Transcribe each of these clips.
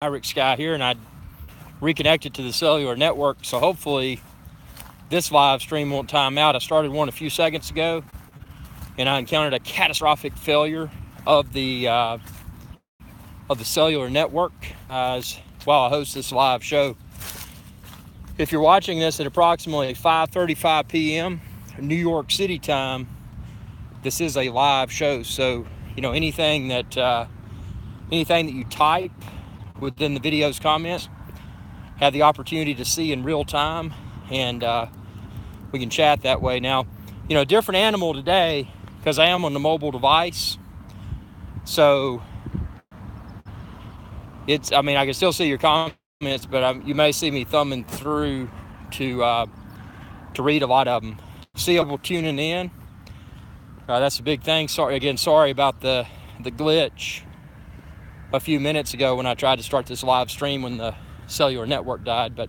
IrixGuy here, and I reconnected to the cellular network, so hopefully this live stream won't time out. I started one a few seconds ago, and I encountered a catastrophic failure of the cellular network while I host this live show. If you're watching this at approximately 5:35 p.m. New York City time, this is a live show, so anything that you type within the video's comments, have the opportunity to see in real time, and we can chat that way. Now, different animal today because I am on the mobile device, so I can still see your comments, but you may see me thumbing through to read a lot of them. See people tuning in. That's a big thing. Sorry about the glitch a few minutes ago when I tried to start this live stream when the cellular network died. But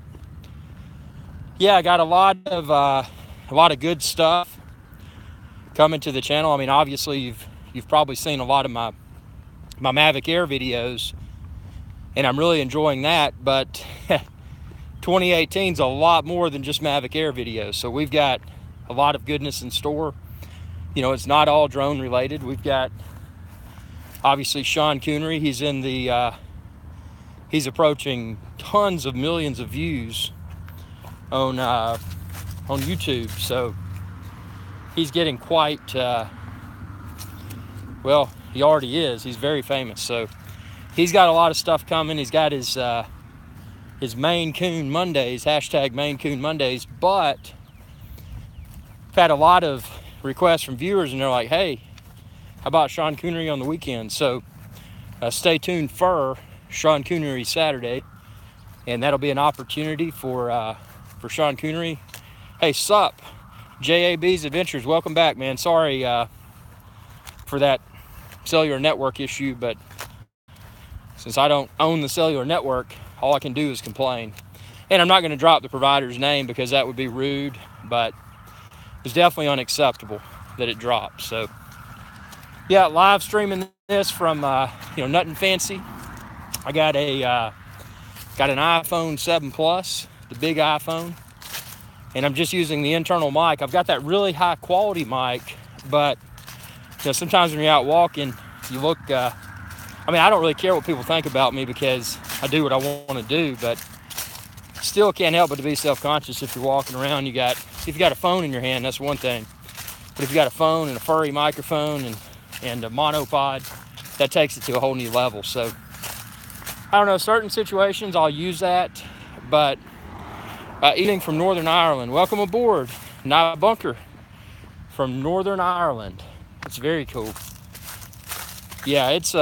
yeah, I got a lot of good stuff coming to the channel. Obviously you've probably seen a lot of my Mavic Air videos, and I'm really enjoying that. But 2018 is a lot more than just Mavic Air videos, so we've got a lot of goodness in store. It's not all drone related. We've got obviously Sean Coonery. He's approaching tons of millions of views on YouTube, so he's getting quite he already is. He's very famous, so he's got a lot of stuff coming. He's got his Maine Coon Mondays, hashtag Maine Coon Mondays, but I've had a lot of requests from viewers, and they're like, hey, how about Sean Coonery on the weekend? So stay tuned for Sean Coonery Saturday, and that'll be an opportunity for Sean Coonery. Hey, sup, JAB's Adventures, welcome back, man. Sorry for that cellular network issue, but since I don't own the cellular network, all I can do is complain. And I'm not going to drop the provider's name because that would be rude, but it's definitely unacceptable that it dropped. So yeah, live streaming this from nothing fancy. I got an iPhone 7 Plus, the big iPhone, and I'm just using the internal mic. I've got that really high quality mic, but sometimes when you're out walking, you look. I don't really care what people think about me because I do what I want to do, but still can't help but to be self-conscious if you're walking around. If you got a phone in your hand, that's one thing, but if you got a phone and a furry microphone and a monopod, that takes it to a whole new level. So I don't know, certain situations I'll use that, but eating from Northern Ireland, welcome aboard, Night Bunker from Northern Ireland. It's very cool. Yeah, it's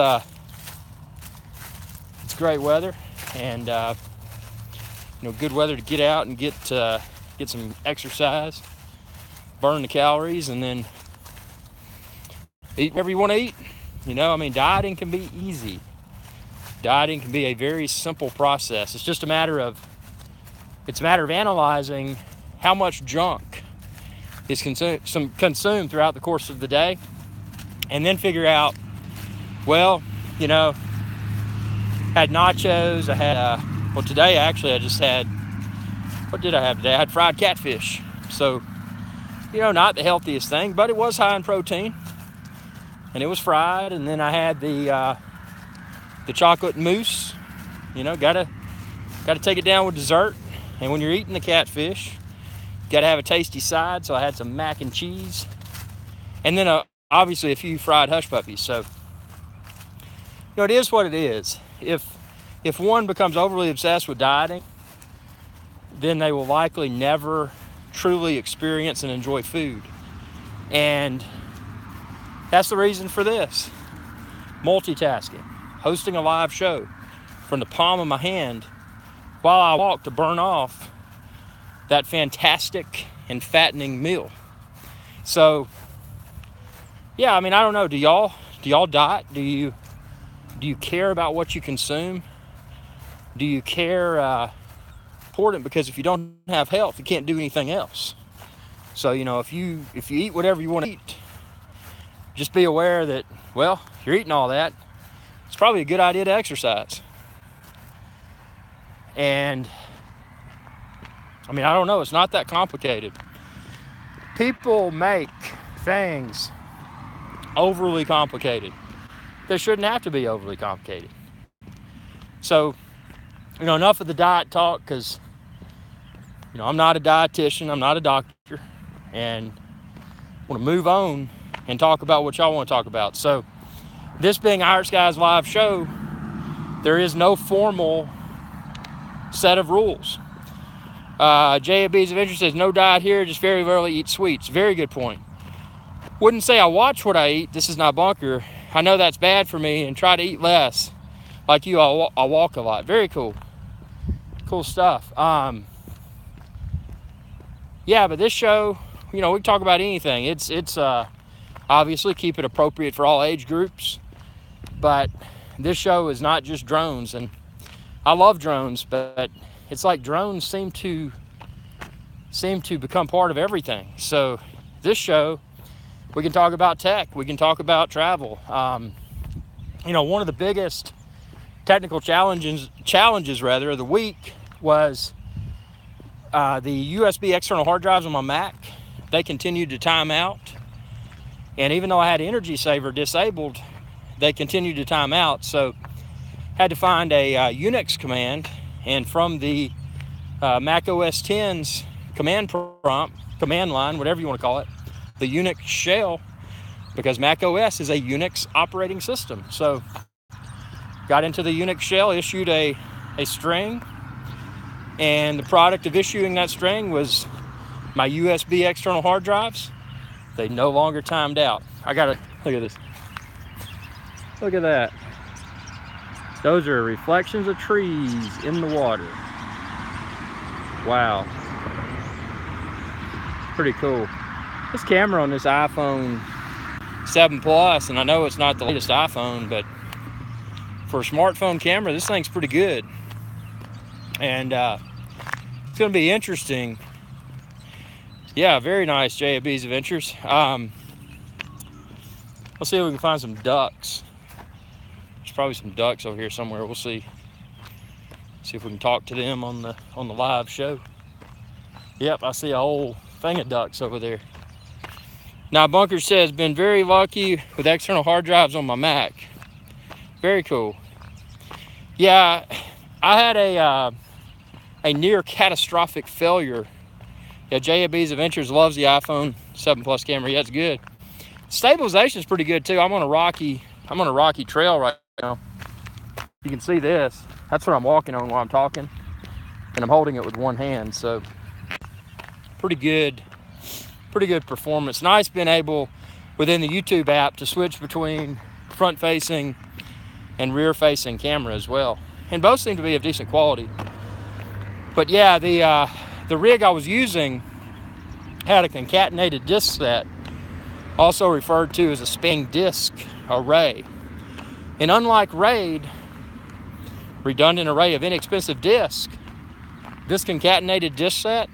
great weather, and good weather to get out and get some exercise, burn the calories, and then eat whatever you want to eat. Dieting can be easy. Dieting can be a very simple process. It's just a matter of analyzing how much junk is consumed throughout the course of the day, and then figure out, had nachos. I had today actually I just had, what did I have today? I had fried catfish. So not the healthiest thing, but it was high in protein, and it was fried. And then I had the chocolate mousse. Gotta take it down with dessert. And when you're eating the catfish, you gotta have a tasty side. So I had some mac and cheese, and then obviously a few fried hush puppies. So it is what it is. If one becomes overly obsessed with dieting, then they will likely never truly experience and enjoy food. And that's the reason for this. Multitasking, hosting a live show from the palm of my hand while I walk to burn off that fantastic and fattening meal. So yeah, I don't know, do y'all diet? Do you care about what you consume? Do you care? Important, because if you don't have health, you can't do anything else. So if you eat whatever you want to eat, just be aware that, you're eating all that. It's probably a good idea to exercise. And I mean, I don't know, it's not that complicated. People make things overly complicated. They shouldn't have to be overly complicated. So, you know, enough of the diet talk, because, you know, I'm not a dietitian, I'm not a doctor, and I want to move on and talk about what y'all want to talk about. So, this being IrixGuy's live show, there is no formal set of rules. JAB's of Interest says, no diet here, just very rarely eat sweets. Very good point. Wouldn't say I watch what I eat. This is not bunker. I know that's bad for me and try to eat less. Like you, I walk a lot. Very cool. Cool stuff. Yeah, but this show, you know, we can talk about anything. It's obviously keep it appropriate for all age groups. But this show is not just drones. And I love drones, but it's like drones seem to become part of everything. So this show, we can talk about tech. We can talk about travel. You know, one of the biggest technical challenges of the week was the USB external hard drives on my Mac. They continued to time out. And even though I had Energy Saver disabled, they continued to time out. So had to find a Unix command, and from the Mac OS X's command line, whatever you want to call it, the Unix shell, because Mac OS is a Unix operating system. So got into the Unix shell, issued a string, and the product of issuing that string was my USB external hard drives. They no longer timed out. I gotta, look at this. Look at that. Those are reflections of trees in the water. Wow. Pretty cool. This camera on this iPhone 7 Plus, and I know it's not the latest iPhone, but for a smartphone camera, this thing's pretty good. And it's going to be interesting. Yeah, very nice JAB's Adventures. Let's see if we can find some ducks. There's probably some ducks over here somewhere. We'll see. See if we can talk to them on the live show. Yep, I see a whole thing of ducks over there. Now, Bunker says, been very lucky with external hard drives on my Mac. Very cool. Yeah, I had a near catastrophic failure. Yeah, JAB's Adventures loves the iPhone 7 Plus camera. Yeah, it's good. Stabilization is pretty good too. I'm on a rocky trail right now. You can see this. That's what I'm walking on while I'm talking, and I'm holding it with one hand. So pretty good performance. Nice being able within the YouTube app to switch between front-facing and rear-facing camera as well, and both seem to be of decent quality. But yeah, the rig I was using had a concatenated disc set, also referred to as a spanning disc array. And unlike RAID, redundant array of inexpensive discs, this concatenated disc set,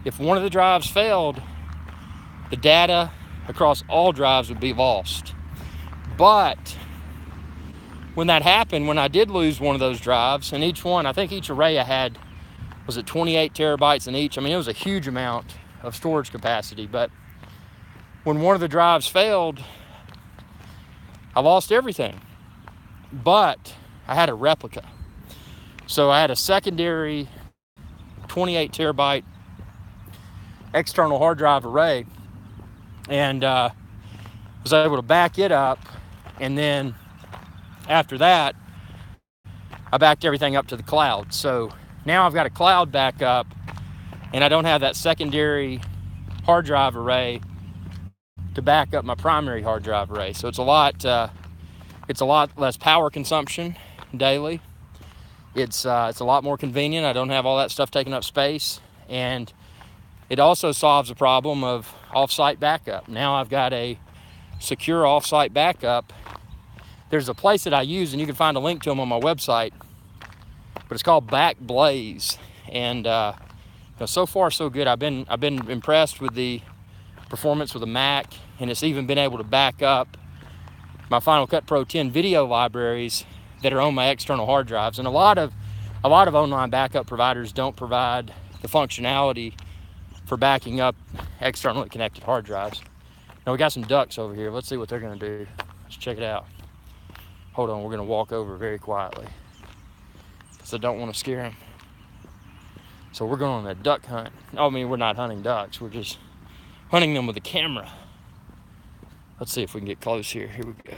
if one of the drives failed, the data across all drives would be lost. But when that happened, when I did lose one of those drives, and each one, I think each array I had was at 28 terabytes in each. I mean, it was a huge amount of storage capacity. But when one of the drives failed, I lost everything. But I had a replica. So I had a secondary 28 terabyte external hard drive array, and was able to back it up. And then after that, I backed everything up to the cloud. So now I've got a cloud backup, and I don't have that secondary hard drive array to back up my primary hard drive array. So it's a lot less power consumption daily. It's a lot more convenient. I don't have all that stuff taking up space, and it also solves the problem of off-site backup. Now I've got a secure off-site backup. There's a place that I use, and you can find a link to them on my website, but it's called Backblaze, and so far so good. I've been impressed with the performance with the Mac, and it's even been able to back up my Final Cut Pro 10 video libraries that are on my external hard drives. And a lot of a lot of online backup providers don't provide the functionality for backing up externally connected hard drives. Now we got some ducks over here. Let's see what they're gonna do. Let's check it out. Hold on, we're gonna walk over very quietly because I don't want to scare them. So we're going on a duck hunt. I mean, we're not hunting ducks. We're just hunting them with a camera. Let's see if we can get close here. Here we go.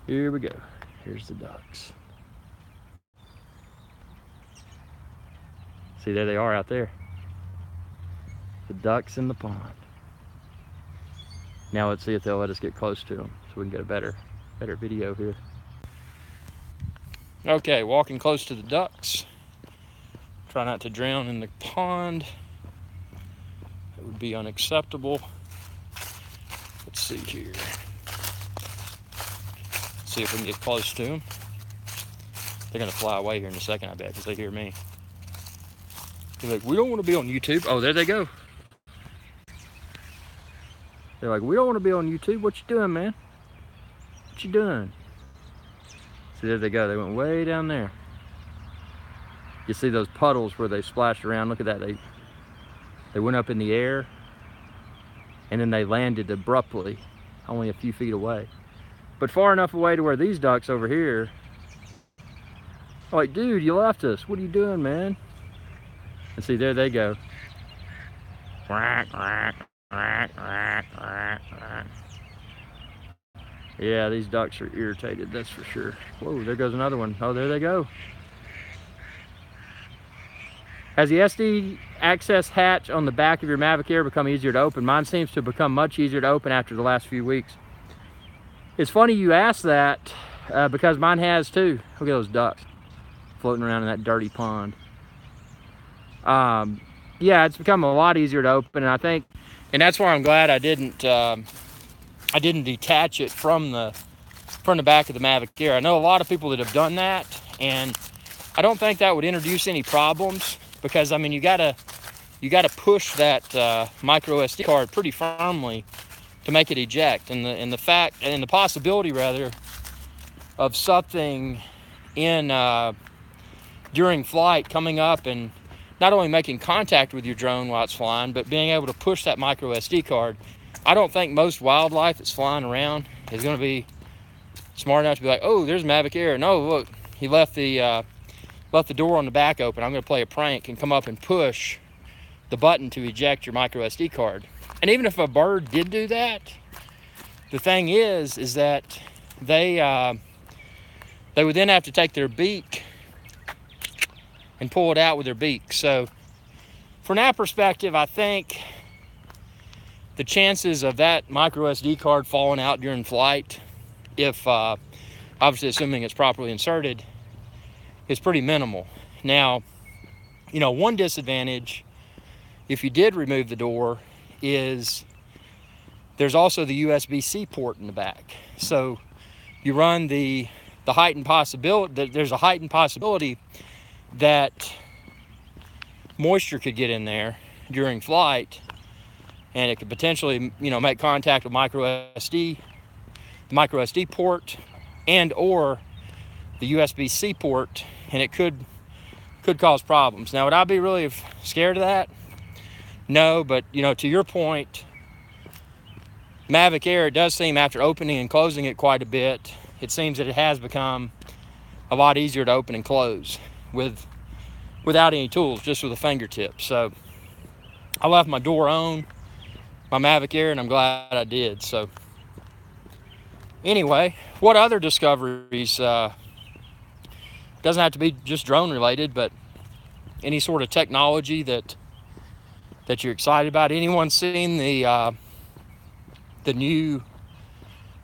Here we go. Here's the ducks. See, there they are out there. The ducks in the pond. Now let's see if they'll let us get close to them so we can get a better video here. Okay, walking close to the ducks. Try not to drown in the pond. That would be unacceptable. Let's see here. See if we can get close to them. They're gonna fly away here in a second, I bet, because they hear me. They're like, we don't want to be on YouTube. Oh, there they go. They're like, we don't want to be on YouTube. What you doing, man? What you doing? See, there they go. They went way down there. You see those puddles where they splashed around. Look at that. They went up in the air, and then they landed abruptly, only a few feet away. But far enough away to where these ducks over here are like, dude, you left us. What are you doing, man? And see, there they go. Yeah, these ducks are irritated, that's for sure. Whoa, there goes another one. Oh, there they go. Has the SD access hatch on the back of your Mavic Air become easier to open? Mine seems to have become much easier to open after the last few weeks. It's funny you ask that because mine has too. Look at those ducks floating around in that dirty pond. Yeah, it's become a lot easier to open, and I think, and that's why I'm glad I didn't detach it from the back of the Mavic Air. I know a lot of people that have done that, and I don't think that would introduce any problems because, I mean, you gotta push that micro SD card pretty firmly to make it eject, and the possibility rather of something in during flight coming up and not only making contact with your drone while it's flying, but being able to push that micro SD card. I don't think most wildlife that's flying around is going to be smart enough to be like, oh, there's Mavic Air. No, look, he left the door on the back open. I'm going to play a prank and come up and push the button to eject your micro SD card. And even if a bird did do that, the thing is that they would then have to take their beak and pull it out with their beak. So from that perspective, I think the chances of that micro SD card falling out during flight, if obviously assuming it's properly inserted, is pretty minimal. Now, you know, one disadvantage, if you did remove the door, is there's also the USB-C port in the back. So you run the heightened possibility, there's a heightened possibility that moisture could get in there during flight, and it could potentially, you know, make contact with the micro SD port and or the USB-C port, and it could cause problems. Now, would I be really scared of that? No, but, you know, to your point, Mavic Air, it does seem, after opening and closing it quite a bit, it seems that it has become a lot easier to open and close without any tools, just with a fingertip. So I left my door on my Mavic Air, and I'm glad I did. So anyway, what other discoveries, doesn't have to be just drone related, but any sort of technology that you're excited about? Anyone seen the new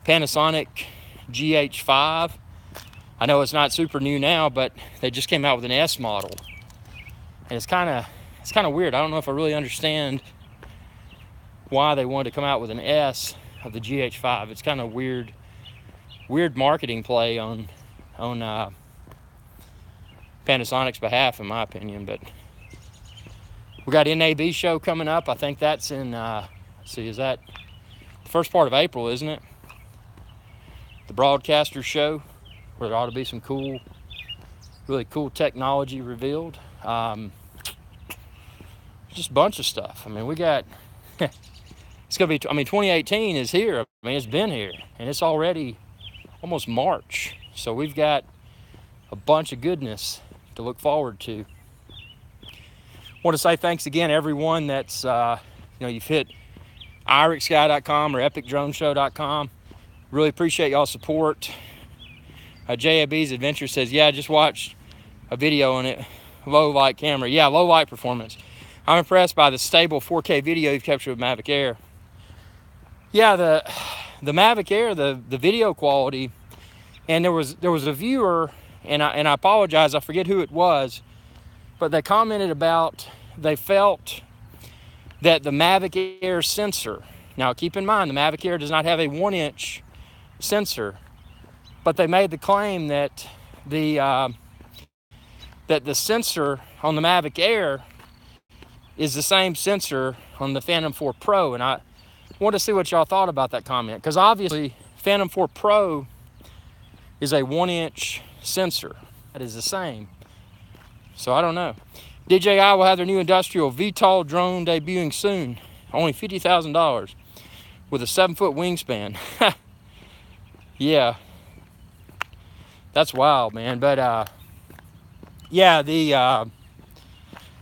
Panasonic GH5? I know it's not super new now, but they just came out with an S model, and it's kind of weird. I don't know if I really understand why they wanted to come out with an S of the GH5. It's kind of weird marketing play on Panasonic's behalf, in my opinion. But we got NAB show coming up. I think that's in let's see, is that the first part of April, isn't it? The broadcaster show, where there ought to be some cool Really cool technology revealed. Just a bunch of stuff. I mean, we got, it's going to be, I mean, 2018 is here. I mean, it's been here, and it's already almost March. So we've got a bunch of goodness to look forward to. Want to say thanks again, everyone that's, you've hit IrixGuy.com or EpicDroneShow.com. Really appreciate y'all's support. JAB's Adventure says, yeah, I just watched a video on it. Low light camera. Yeah, low light performance. I'm impressed by the stable 4K video you've captured with Mavic Air. Yeah, the Mavic Air, the video quality, and there was a viewer, and I apologize, I forget who it was, but they commented about they felt that the Mavic Air sensor, now keep in mind the Mavic Air does not have a 1-inch sensor, but they made the claim that the sensor on the Mavic Air is the same sensor on the Phantom 4 Pro, and I want to see what y'all thought about that comment, because obviously Phantom 4 Pro is a 1-inch sensor. That is the same. So I don't know. DJI will have their new industrial VTOL drone debuting soon. Only $50,000 with a 7-foot wingspan. Yeah. That's wild, man. But yeah,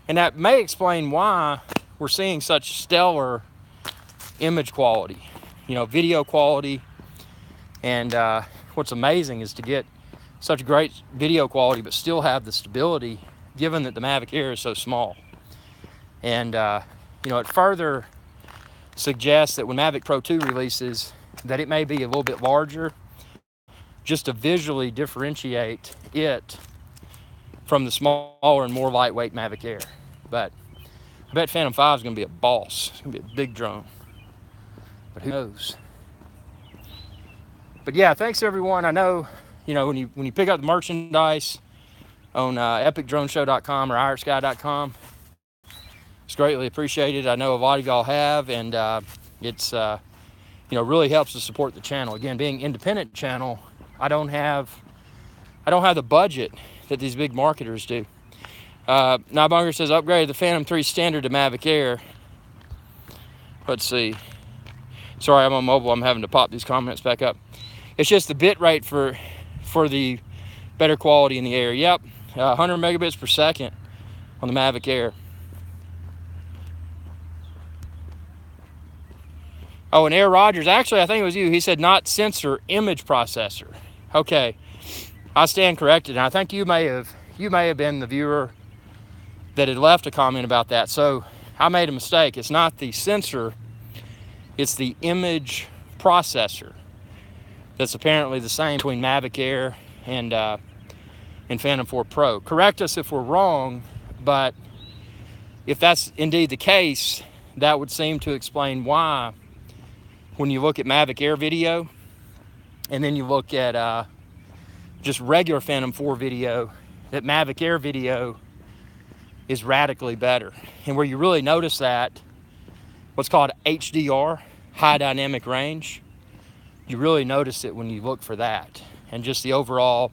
and that may explain why we're seeing such stellar image quality, video quality. And what's amazing is to get such great video quality but still have the stability, given that the Mavic Air is so small. And it further suggests that when Mavic Pro 2 releases, that it may be a little bit larger, just to visually differentiate it from the smaller and more lightweight Mavic Air. But I bet Phantom 5 is going to be a boss. It's going to be a big drone. But who knows? But yeah, thanks everyone. I know, when you pick up the merchandise on EpicDroneShow.com or IrixGuy.com, it's greatly appreciated. I know a lot of y'all have, and it's really helps to support the channel. Again, being independent channel, I don't have the budget that these big marketers do. Nybunger says, upgrade the Phantom 3 standard to Mavic Air. Let's see. Sorry, I'm on mobile. I'm having to pop these comments back up. It's just the bit rate for the better quality in the air. Yep, 100 megabits per second on the Mavic Air. Oh, and Air Rogers, actually, I think it was you. He said not sensor, image processor. Okay, I stand corrected. And I think you may have been the viewer that had left a comment about that. So I made a mistake. It's not the sensor, it's the image processor. That's apparently the same between Mavic Air and Phantom 4 Pro. Correct us if we're wrong, but if that's indeed the case, that would seem to explain why, when you look at Mavic Air video and then you look at just regular Phantom 4 video, that Mavic Air video is radically better. And where you really notice that, what's called HDR, high dynamic range, you really notice it when you look for that. And just the overall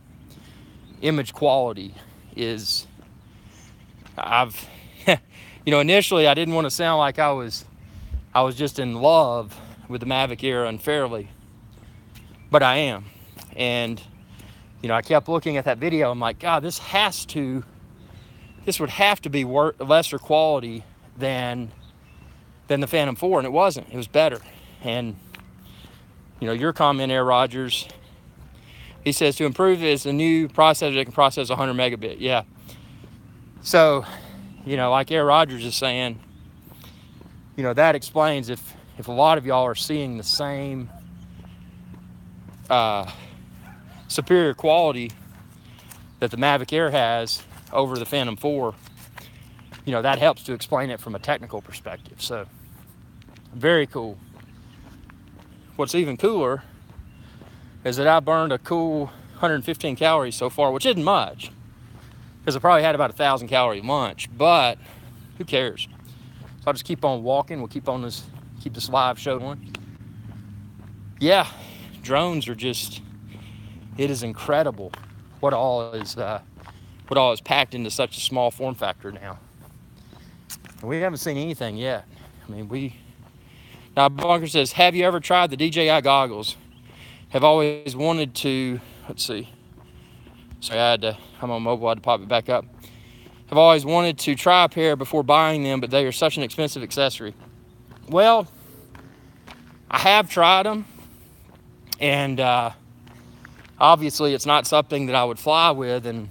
image quality is, initially I didn't want to sound like I was just in love with the Mavic Air unfairly, but I am. And I kept looking at that video. I'm like, God, this would have to be lesser quality than the Phantom 4, and it wasn't. It was better. And your comment, Air Rogers, he says to improve it is a new processor that can process 100 megabit. Yeah. So, like Air Rogers is saying, that explains if a lot of y'all are seeing the same superior quality that the Mavic Air has over the Phantom 4, that helps to explain it from a technical perspective. So, very cool. What's even cooler is that I burned a cool 115 calories so far, which isn't much, because I probably had about 1,000 calorie lunch, but who cares? So I'll just keep on walking. We'll keep this live show going. Yeah, drones are just, it is incredible what all is what all is packed into such a small form factor now. And we haven't seen anything yet. I mean, now Bunker says, have you ever tried the DJI goggles? Have always wanted to, let's see. Sorry, I'm on mobile, I had to pop it back up. Have always wanted to try a pair before buying them, but they are such an expensive accessory. Well, I have tried them, and obviously it's not something that I would fly with, and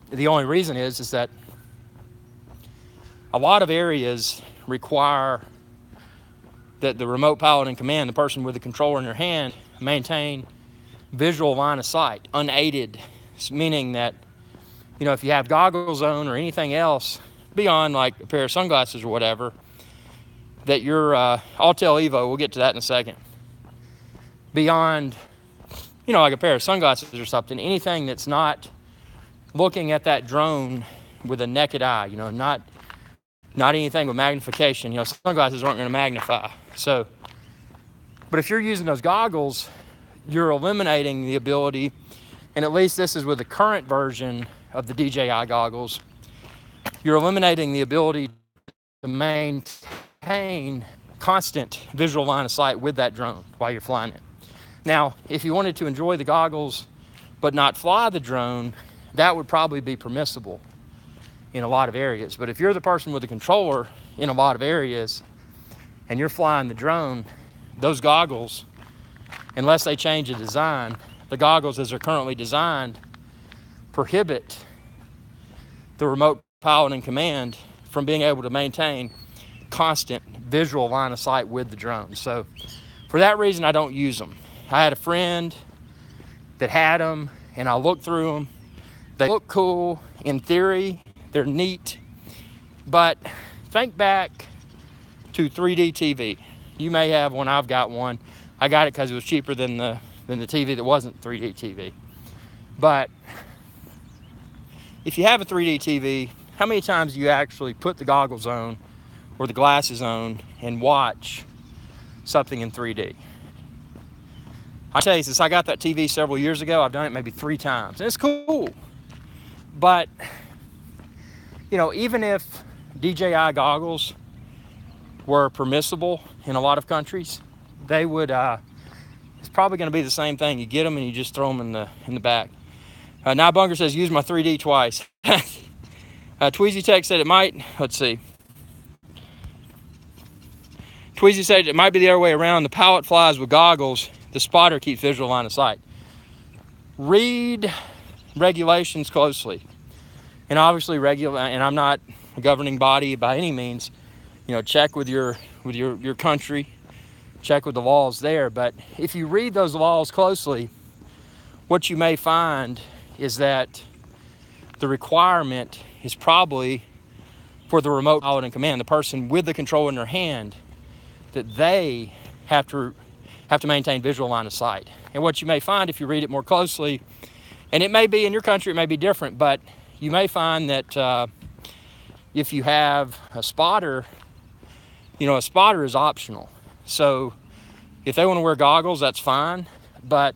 the only reason is that a lot of areas require that the remote pilot in command, the person with the controller in their hand, maintain visual line of sight, unaided, meaning that, you know, if you have goggles on or anything else beyond like a pair of sunglasses or whatever, that you're, I'll tell Evo, we'll get to that in a second, beyond, you know, like a pair of sunglasses or something, anything that's not looking at that drone with a naked eye, you know, not anything with magnification. You know, sunglasses aren't going to magnify. So, but if you're using those goggles, you're eliminating the ability, and at least this is with the current version of the DJI goggles, you're eliminating the ability to maintain constant visual line of sight with that drone while you're flying it. Now, if you wanted to enjoy the goggles but not fly the drone, that would probably be permissible in a lot of areas. But if you're the person with the controller in a lot of areas and you're flying the drone, those goggles, unless they change the design, the goggles as they're currently designed prohibit the remote pilot in command from being able to maintain constant visual line of sight with the drone. So for that reason, I don't use them. I had a friend that had them, and I looked through them. They look cool in theory. They're neat, but think back to 3D TV. You may have one, I've got one. I got it because it was cheaper than the TV that wasn't 3D TV. But if you have a 3D TV, how many times do you actually put the goggles on or the glasses on and watch something in 3D? I tell you, since I got that TV several years ago, I've done it maybe 3 times, and it's cool. But you know, even if DJI goggles were permissible in a lot of countries, they would, it's probably going to be the same thing. You get them and you just throw them in the back. Now Bunker says, use my 3D twice. Tweezy Tech said it might, let's see. Tweezy said it might be the other way around. The pilot flies with goggles. The spotter keeps visual line of sight. Read regulations closely. And obviously and I'm not a governing body by any means, you know, check with your country, check with the laws there. But if you read those laws closely, what you may find is that the requirement is probably for the remote pilot in command, the person with the control in their hand, that they have to maintain visual line of sight. And what you may find if you read it more closely, and it may be in your country, it may be different, but you may find that if you have a spotter, you know, a spotter is optional. So if they want to wear goggles, that's fine. But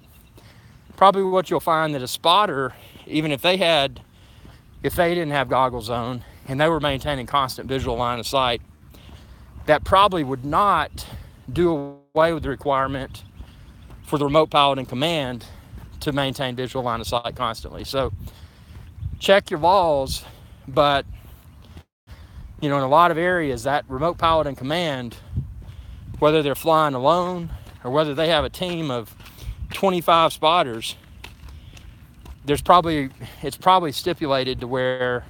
probably what you'll find that a spotter, even if they didn't have goggles on and they were maintaining constant visual line of sight, that probably would not do away with the requirement for the remote pilot in command to maintain visual line of sight constantly. So check your laws, but you know, in a lot of areas, that remote pilot in command, whether they're flying alone or whether they have a team of 25 spotters, it's probably stipulated to where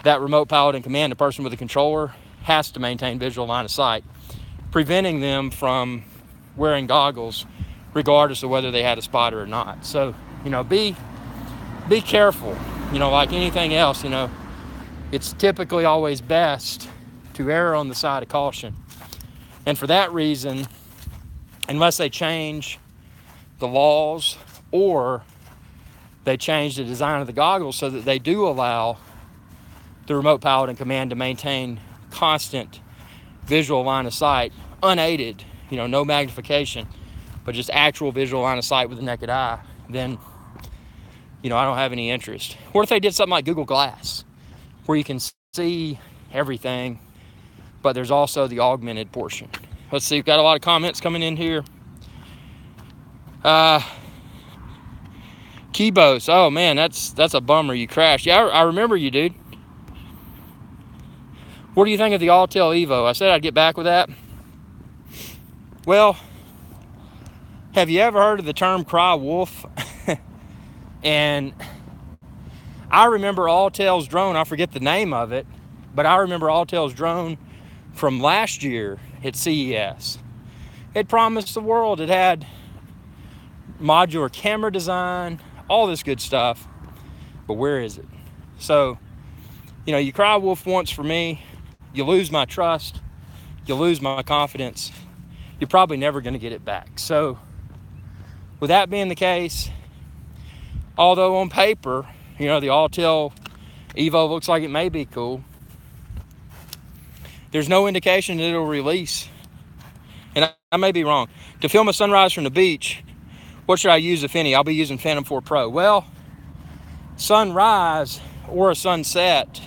that remote pilot in command, the person with the controller, has to maintain visual line of sight, preventing them from wearing goggles regardless of whether they had a spotter or not. So, you know, be careful. You know, like anything else, you know, it's typically always best to err on the side of caution. And for that reason, unless they change the laws or they change the design of the goggles so that they do allow the remote pilot in command to maintain constant visual line of sight, unaided, you know, no magnification, but just actual visual line of sight with the naked eye, then I don't have any interest. What if they did something like Google Glass, where you can see everything, but there's also the augmented portion? Let's see, we've got a lot of comments coming in here. Kibos, oh man, that's a bummer you crashed. Yeah, I remember you, dude. What do you think of the Autel Evo? I said I'd get back with that. Well, have you ever heard of the term cry wolf? And I remember Autel's drone, I forget the name of it, but I remember Autel's drone from last year at CES. It promised the world. It had modular camera design, all this good stuff, but where is it? So, you cry wolf once for me, you lose my trust, you lose my confidence, you're probably never going to get it back. So, with that being the case, although on paper, the Autel Evo looks like it may be cool, there's no indication that it'll release. And I may be wrong. To film a sunrise from the beach, what should I use, if any? I'll be using Phantom 4 Pro. Well, sunrise or a sunset,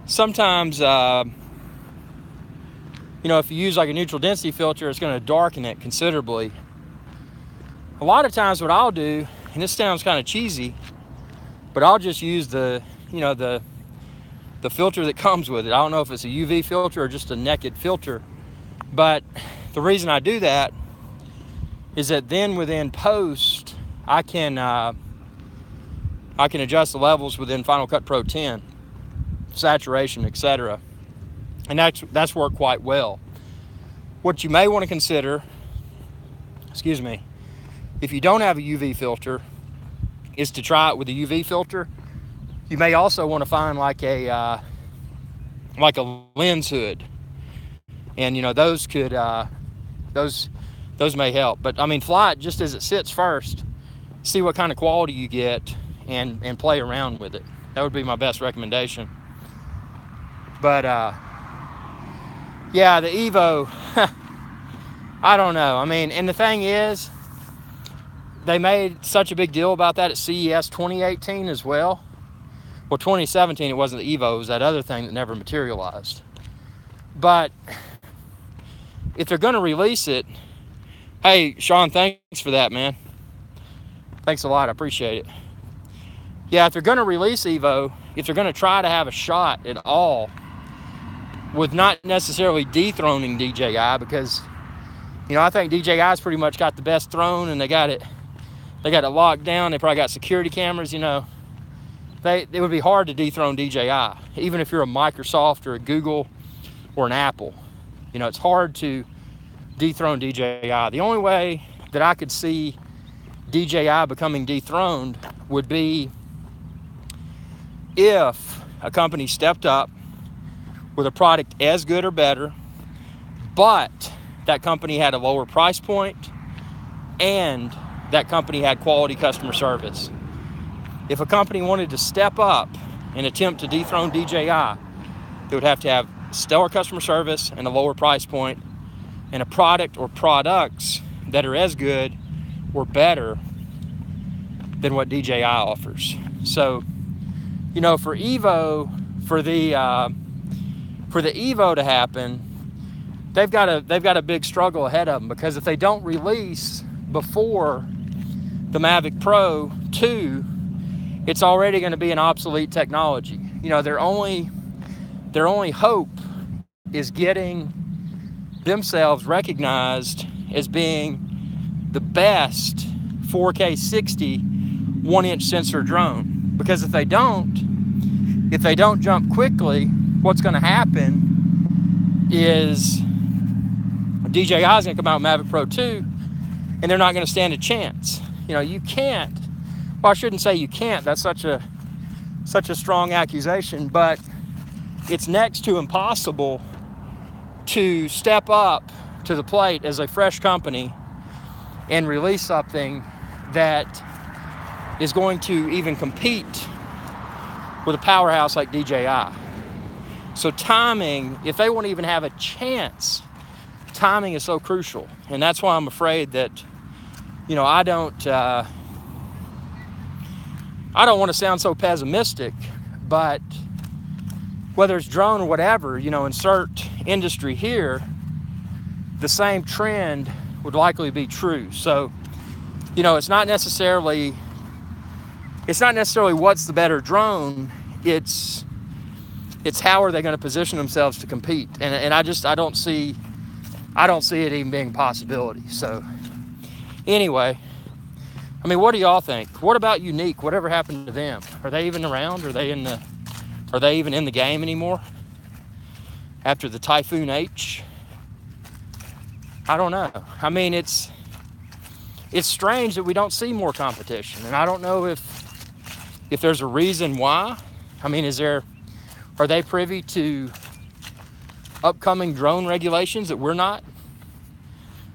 sometimes, if you use like a neutral density filter, it's going to darken it considerably. A lot of times what I'll do, and this sounds kind of cheesy, but I'll just use the filter that comes with it. I don't know if it's a UV filter or just a naked filter, but the reason I do that is that then within post, I can adjust the levels within Final Cut Pro 10, saturation, etc. And that's worked quite well. What you may want to consider, if you don't have a UV filter, is to try it with a UV filter. You may also want to find like a lens hood, and those could those may help. But I mean, fly it just as it sits first, see what kind of quality you get, and play around with it. That would be my best recommendation. But yeah, the Evo, I don't know. I mean, and the thing is, they made such a big deal about that at CES 2018 as well. Well, 2017, it wasn't the Evo, it was that other thing that never materialized. But if they're going to release it, hey, Sean, thanks for that, man. Thanks a lot, I appreciate it. Yeah, if they're going to release Evo, if they're going to try to have a shot at all with not necessarily dethroning DJI, because, I think DJI's pretty much got the best throne, and they got it locked down. They probably got security cameras, it would be hard to dethrone DJI, even if you're a Microsoft or a Google or an Apple. It's hard to dethrone DJI. The only way that I could see DJI becoming dethroned would be if a company stepped up with a product as good or better, but that company had a lower price point and that company had quality customer service. If a company wanted to step up and attempt to dethrone DJI, they would have to have stellar customer service and a lower price point, and a product or products that are as good or better than what DJI offers. So, for the Evo to happen, they've got a big struggle ahead of them, because if they don't release before the Mavic Pro 2, it's already going to be an obsolete technology. Their only hope is getting themselves recognized as being the best 4K 60 1-inch sensor drone. Because if they don't jump quickly, what's going to happen is DJI is going to come out with Mavic Pro 2, and they're not going to stand a chance. You can't. Well, I shouldn't say you can't. That's such a strong accusation, but it's next to impossible to step up to the plate as a fresh company and release something that is going to even compete with a powerhouse like DJI. So timing, if they want to even have a chance, timing is so crucial. And that's why I'm afraid that, I don't I don't want to sound so pessimistic, but whether it's drone or whatever, you know, insert industry here, the same trend would likely be true. So, you know, it's not necessarily what's the better drone, it's how are they going to position themselves to compete. And I don't see it even being a possibility. So anyway, I mean, what do y'all think? What about Unique? Whatever happened to them? Are they even around? Are they even in the game anymore after the Typhoon H? I don't know. I mean, it's strange that we don't see more competition, and I don't know if there's a reason why. I mean, are they privy to upcoming drone regulations that we're not?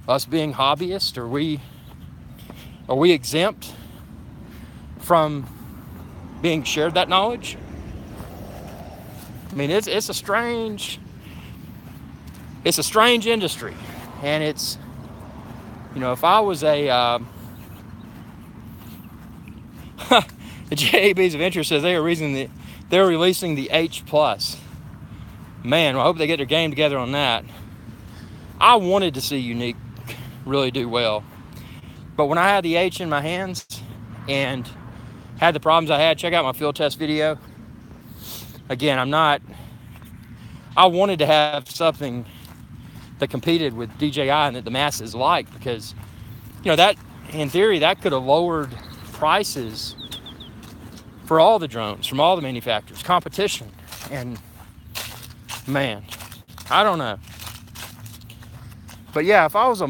Us being hobbyists, are we exempt from being shared that knowledge? I mean, it's a strange industry, and it's, you know, if I was a the JABs of Interest says they are releasing the H plus. Man, well, I hope they get their game together on that. I wanted to see Unique really do well, but when I had the H in my hands and had the problems I had, check out my field test video. Again, I wanted to have something that competed with DJI and that the masses liked, because, you know, that in theory that could have lowered prices for all the drones from all the manufacturers, competition. And man, I don't know. But yeah, if I was a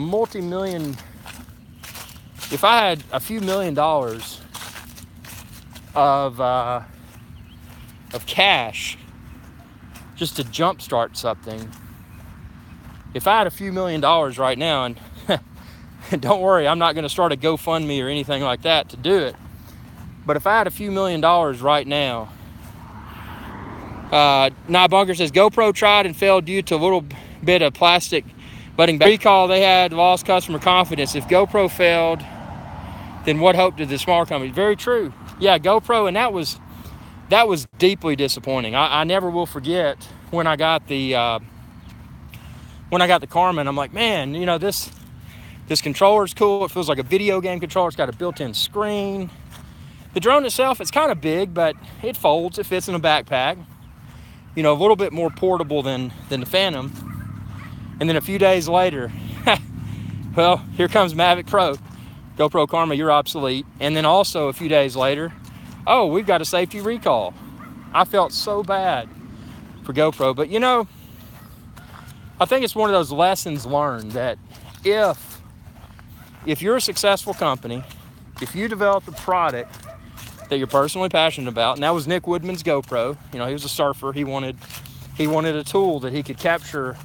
if I had a few $1,000,000 of cash just to jumpstart something, if I had a few $1,000,000 right now, and don't worry, I'm not going to start a GoFundMe or anything like that to do it, but if I had a few $1,000,000 right now, Nah Bunker says GoPro tried and failed due to a little bit of plastic butting back. Recall, they had lost customer confidence. If GoPro failed, then what hope did the smaller company? Very true. Yeah, GoPro, and that was deeply disappointing. I never will forget when I got the Karman. I'm like, man, you know, this controller is cool. It feels like a video game controller. It's got a built-in screen. The drone itself, it's kind of big, but it folds. It fits in a backpack. You know, a little bit more portable than the Phantom. And then a few days later, well, here comes Mavic Pro. GoPro Karma, you're obsolete. And then also a few days later, oh, we've got a safety recall. I felt so bad for GoPro. But, you know, I think it's one of those lessons learned that if you're a successful company, if you develop a product that you're personally passionate about, and that was Nick Woodman's GoPro. You know, he was a surfer. He wanted a tool that he could capture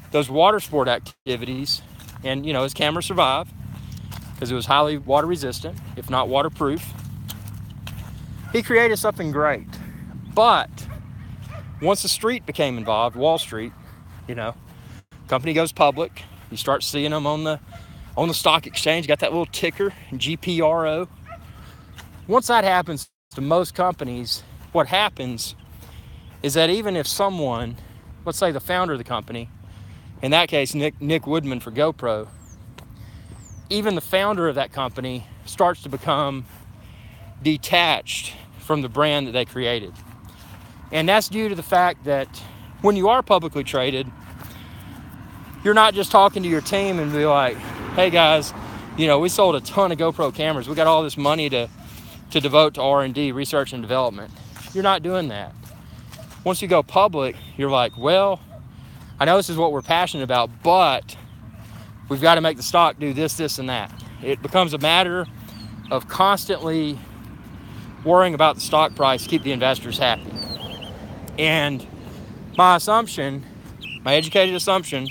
those water sport activities, and, you know, his camera survived because it was highly water resistant, if not waterproof. He created something great. But once the street became involved, Wall Street, you know, company goes public. You start seeing them on the stock exchange, got that little ticker, GPRO. Once that happens to most companies, what happens is that even if someone, let's say the founder of the company, in that case, Nick Woodman for GoPro, even the founder of that company starts to become detached from the brand that they created. And that's due to the fact that when you are publicly traded, you're not just talking to your team and be like, hey guys, you know, we sold a ton of GoPro cameras. We got all this money to devote to R&D, research and development. You're not doing that. Once you go public, you're like, well, I know this is what we're passionate about, but we've got to make the stock do this, this, and that. It becomes a matter of constantly worrying about the stock price to keep the investors happy. And my assumption, my educated assumption,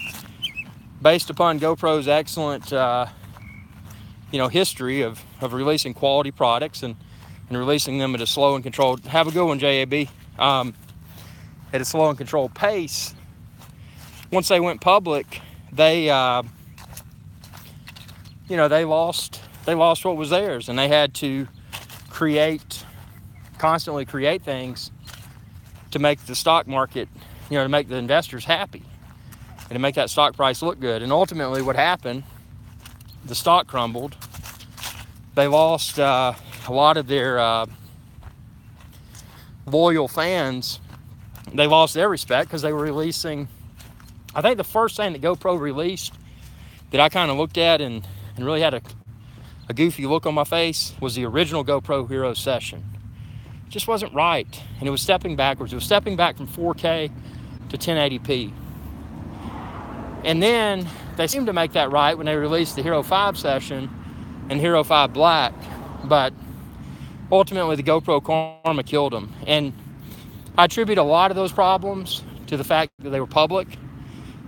based upon GoPro's excellent history of releasing quality products and releasing them at a slow and controlled, have a good one, JAB, at a slow and controlled pace. Once they went public, they lost what was theirs, and they had to constantly create things to make the stock market, to make the investors happy and to make that stock price look good. And ultimately what happened, the stock crumbled. They lost a lot of their loyal fans. They lost their respect because they were releasing, I think the first thing that GoPro released that I kind of looked at and really had a goofy look on my face was the original GoPro Hero Session. It just wasn't right, and it was stepping backwards. It was stepping back from 4K to 1080p. And then they seemed to make that right when they released the Hero 5 Session and Hero 5 Black, but ultimately the GoPro karma killed them. And I attribute a lot of those problems to the fact that they were public,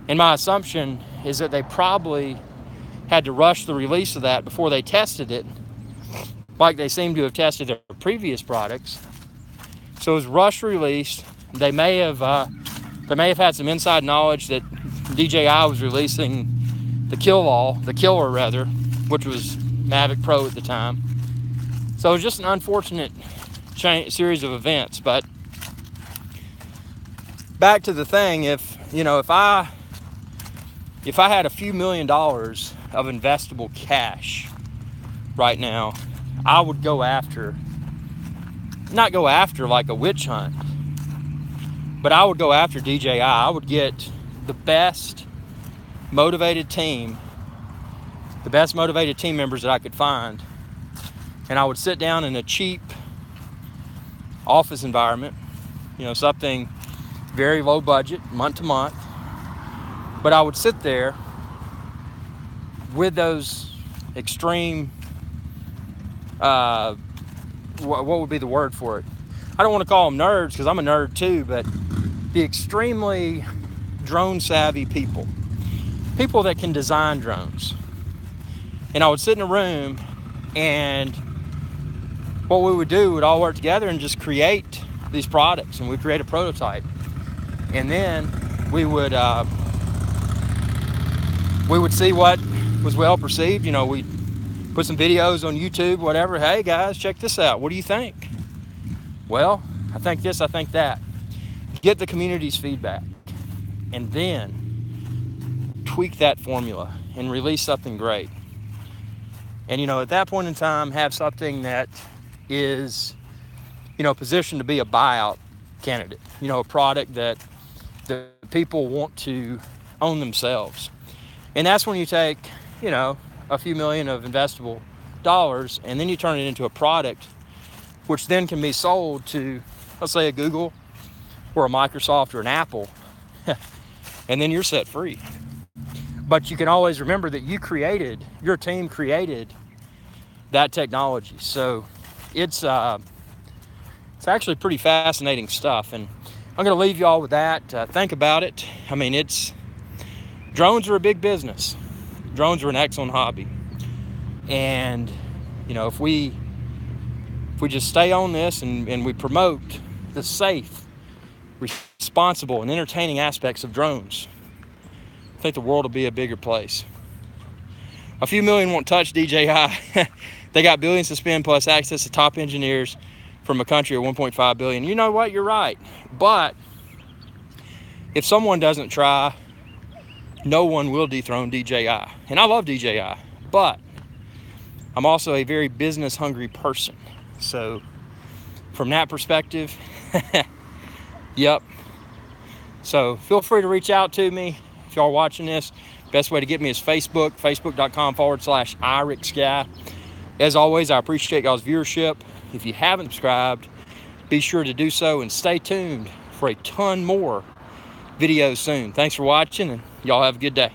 and my assumption is that they probably had to rush the release of that before they tested it, like they seem to have tested their previous products. So it was rush released. They may have had some inside knowledge that DJI was releasing the killer rather, which was Mavic Pro at the time. So it was just an unfortunate series of events. But back to the thing, if I had a few $1 million of investable cash right now, I would not go after like a witch hunt, but I would go after DJI. I would get the best motivated team members that I could find, and I would sit down in a cheap office environment, something very low budget, month to month, but I would sit there with those extreme, what would be the word for it? I don't want to call them nerds because I'm a nerd too, but the extremely drone savvy people that can design drones. And I would sit in a room, and what we would do, we'd all work together and just create these products, and we'd create a prototype. And then we would see what was well perceived. We'd put some videos on YouTube, whatever. Hey guys, check this out. What do you think? Well, I think this, I think that. Get the community's feedback, and then tweak that formula and release something great. And at that point in time, have something that is positioned to be a buyout candidate. A product that the people want to own themselves. And that's when you take a few million of investable dollars, and then you turn it into a product which then can be sold to, let's say, a Google or a Microsoft or an Apple, and then you're set free. But you can always remember that your team created that technology. So it's actually pretty fascinating stuff, and I'm going to leave you all with that. Think about it. I mean, drones are a big business. Drones are an excellent hobby, and if we just stay on this and we promote the safe, responsible, and entertaining aspects of drones, I think the world will be a bigger place. A few million won't touch DJI. They got billions to spend, plus access to top engineers from a country of 1.5 billion. You know what? You're right. But if someone doesn't try, no one will dethrone DJI. And I love DJI, but I'm also a very business-hungry person. So from that perspective, yep. So feel free to reach out to me if y'all are watching this. Best way to get me is Facebook, facebook.com/IrixGuy. As always, I appreciate y'all's viewership. If you haven't subscribed, be sure to do so, and stay tuned for a ton more videos soon. Thanks for watching, and y'all have a good day.